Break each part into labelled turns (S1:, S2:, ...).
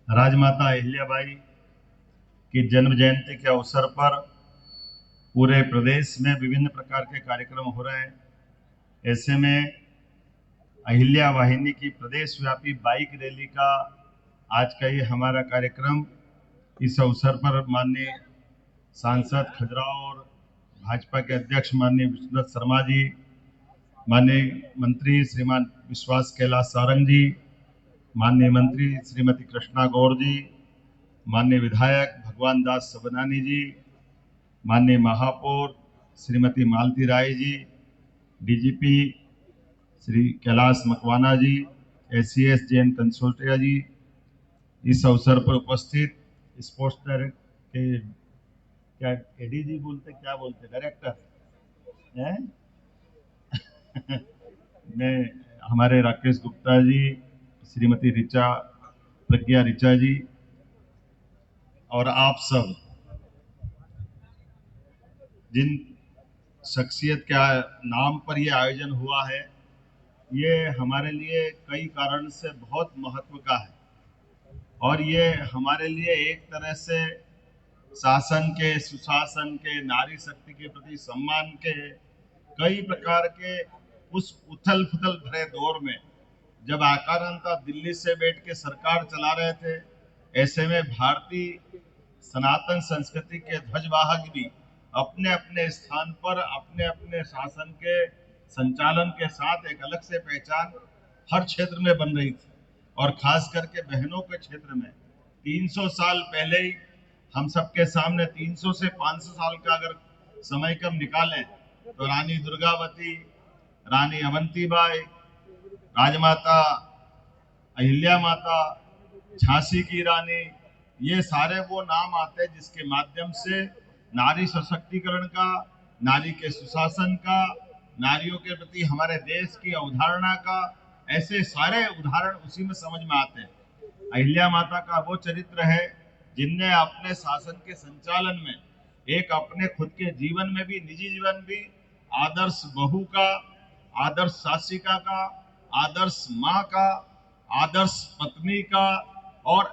S1: राजमाता अहिल्याबाई की जन्म जयंती के अवसर पर पूरे प्रदेश में विभिन्न प्रकार के कार्यक्रम हो रहे हैं। ऐसे में अहिल्या वाहिनी की प्रदेश व्यापी बाइक रैली का आज का ये हमारा कार्यक्रम, इस अवसर पर माननीय सांसद खजुराहो और भाजपा के अध्यक्ष माननीय विष्णुदत्त शर्मा जी, माननीय मंत्री श्रीमान विश्वास कैलाश सारंग जी, माननीय मंत्री श्रीमती कृष्णा गौर जी, माननीय विधायक भगवान दास सबनानी जी, माननीय महापौर श्रीमती मालती राय जी, डीजीपी श्री कैलाश मकवाना जी, एसीएस जैन कंसोल्टिया जी, इस अवसर पर उपस्थित स्पोर्ट्स डायरेक्टर के क्या एडीजी बोलते क्या बोलते डायरेक्टर हैं मैं हमारे राकेश गुप्ता जी, श्रीमती ऋचा प्रज्ञा ऋचा जी और आप सब, जिन शख्सियत के नाम पर यह आयोजन हुआ है, ये हमारे लिए कई कारण से बहुत महत्व का है और ये हमारे लिए एक तरह से शासन के, सुशासन के, नारी शक्ति के प्रति सम्मान के कई प्रकार के उस उथल पुथल भरे दौर में जब आकारांता दिल्ली से बैठ के सरकार चला रहे थे, ऐसे में भारतीय सनातन संस्कृति के ध्वजवाहक भी अपने अपने स्थान पर अपने अपने शासन के संचालन के साथ एक अलग से पहचान हर क्षेत्र में बन रही थी। और खास करके बहनों के क्षेत्र में 300 साल पहले ही हम सबके सामने 300 से 500 साल का अगर समय कम निकालें तो रानी दुर्गावती, रानी अवंतीबाई, राजमाता अहिल्या माता, झांसी की रानी, ये सारे वो नाम आते हैं जिसके माध्यम से नारी सशक्तिकरण का, नारी के सुशासन का, नारियों के प्रति हमारे देश की अवधारणा का, ऐसे सारे उदाहरण उसी में समझ में आते हैं। अहिल्या माता का वो चरित्र है जिनने अपने शासन के संचालन में एक अपने खुद के जीवन में भी, निजी जीवन भी, आदर्श बहू का, आदर्श शासिका का, आदर्श माँ का, आदर्श पत्नी का और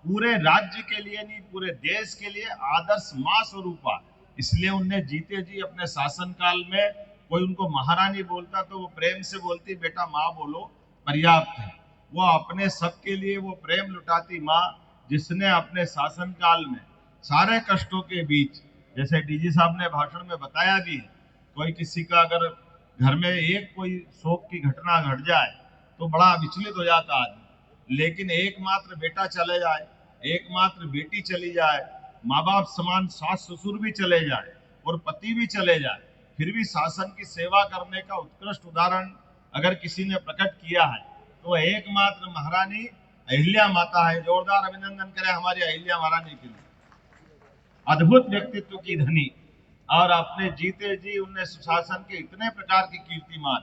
S1: पूरे राज्य के लिए नहीं पूरे देश के लिए आदर्श माँ स्वरूपा। इसलिए उनने जीते जी अपने शासन काल में कोई उनको महारानी बोलता तो वो प्रेम से बोलती, बेटा माँ बोलो पर्याप्त है। वो अपने सबके लिए वो प्रेम लुटाती माँ, जिसने अपने शासन काल में सारे कष्टों के बीच, जैसे डीजी साहब ने भाषण में बताया भी, कोई किसी का अगर घर में एक कोई शोक की घटना घट जाए तो बड़ा विचलित हो जाता आदमी, लेकिन एकमात्र बेटा चले जाए, एकमात्र बेटी चली जाए, माँ बाप समान सास ससुर भी चले जाए और पति भी चले जाए, फिर भी शासन की सेवा करने का उत्कृष्ट उदाहरण अगर किसी ने प्रकट किया है तो एकमात्र महारानी अहिल्या माता है। जोरदार अभिनंदन करें हमारी अहिल्या महारानी के लिए। अद्भुत व्यक्तित्व की धनी और अपने जीते जी उनने सुशासन के इतने प्रकार की कीर्तिमान,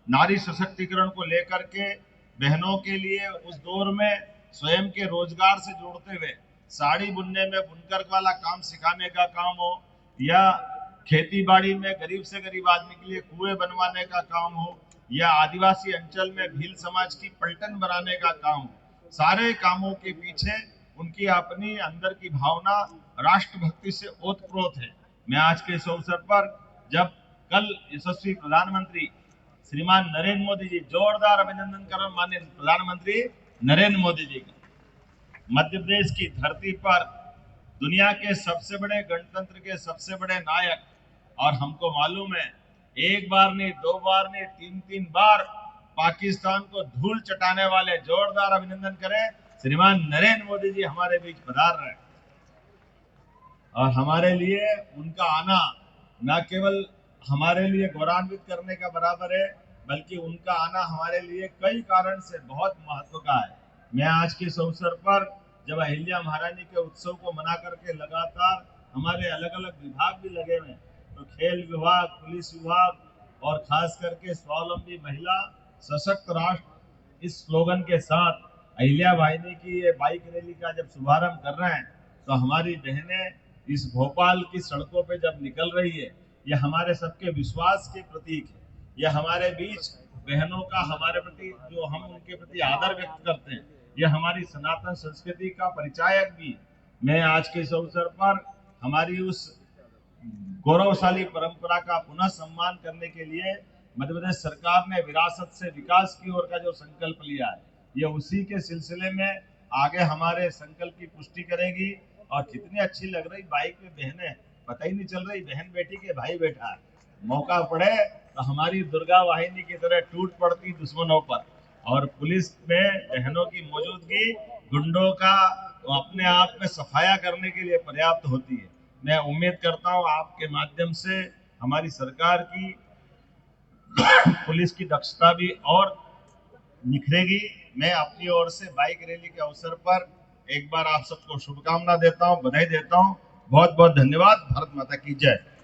S1: नारी सशक्तिकरण को लेकर के बहनों के लिए उस दौर में स्वयं के रोजगार से जोड़ते हुए साड़ी बुनने में बुनकर वाला काम सिखाने का काम हो, या खेती बाड़ी में गरीब से गरीब आदमी के लिए कुएं बनवाने का काम हो, या आदिवासी अंचल में भील समाज की पलटन बनाने का काम हो, सारे कामों के पीछे उनकी अपनी अंदर की भावना राष्ट्रभक्ति से ओतप्रोत है। मैं आज के इस अवसर पर जब कल यशस्वी प्रधानमंत्री श्रीमान नरेंद्र मोदी जी, जोरदार अभिनंदन कर माननीय प्रधानमंत्री नरेंद्र मोदी जी का मध्य प्रदेश की धरती पर दुनिया के सबसे बड़े गणतंत्र के सबसे बड़े नायक, और हमको मालूम है एक बार नहीं, दो बार नहीं, तीन तीन बार पाकिस्तान को धूल चटाने वाले, जोरदार अभिनंदन करें, श्रीमान नरेंद्र मोदी जी हमारे बीच पधार रहे हैं। और हमारे लिए उनका आना न केवल हमारे लिए गौरवान्वित करने का बराबर है, बल्कि उनका आना हमारे लिए कई कारण से बहुत महत्व का है। मैं आज के इस अवसर पर जब अहिल्या महारानी के उत्सव को मना करके लगातार हमारे अलग अलग विभाग भी लगे हुए, तो खेल विभाग, पुलिस विभाग और खास करके स्वावलंबी महिला सशक्त राष्ट्र, इस स्लोगन के साथ अहिल्या वाहिनी की ये बाइक रैली का जब शुभारंभ कर रहे हैं, तो हमारी बहनें इस भोपाल की सड़कों पे जब निकल रही है, यह हमारे सबके विश्वास के प्रतीक है। यह हमारे बीच बहनों का हमारे प्रति जो हम उनके प्रति आदर व्यक्त करते हैं, ये हमारी सनातन संस्कृति का परिचायक भी है। मैं आज के इस अवसर पर हमारी उस गौरवशाली परंपरा का पुनः सम्मान करने के लिए मध्य प्रदेश सरकार ने विरासत से विकास की ओर का जो संकल्प लिया है, ये उसी के सिलसिले में आगे हमारे संकल्प की पुष्टि करेगी। और कितनी अच्छी लग रही बाइक में बहनें, पता ही नहीं चल रही बहन बैठी के भाई बैठा है। मौका पड़े तो हमारी दुर्गा वाहिनी की तरह टूट पड़ती दुश्मनों पर। और पुलिस में बहनों की मौजूदगी गुंडों का अपने आप में सफाया करने के लिए पर्याप्त होती है। मैं उम्मीद करता हूं आपके माध्यम से हमारी सरकार की पुलिस की दक्षता भी और निखरेगी। मैं अपनी ओर से बाइक रैली के अवसर पर एक बार आप सबको शुभकामना देता हूं, बधाई देता हूं। बहुत बहुत धन्यवाद। भारत माता की जय।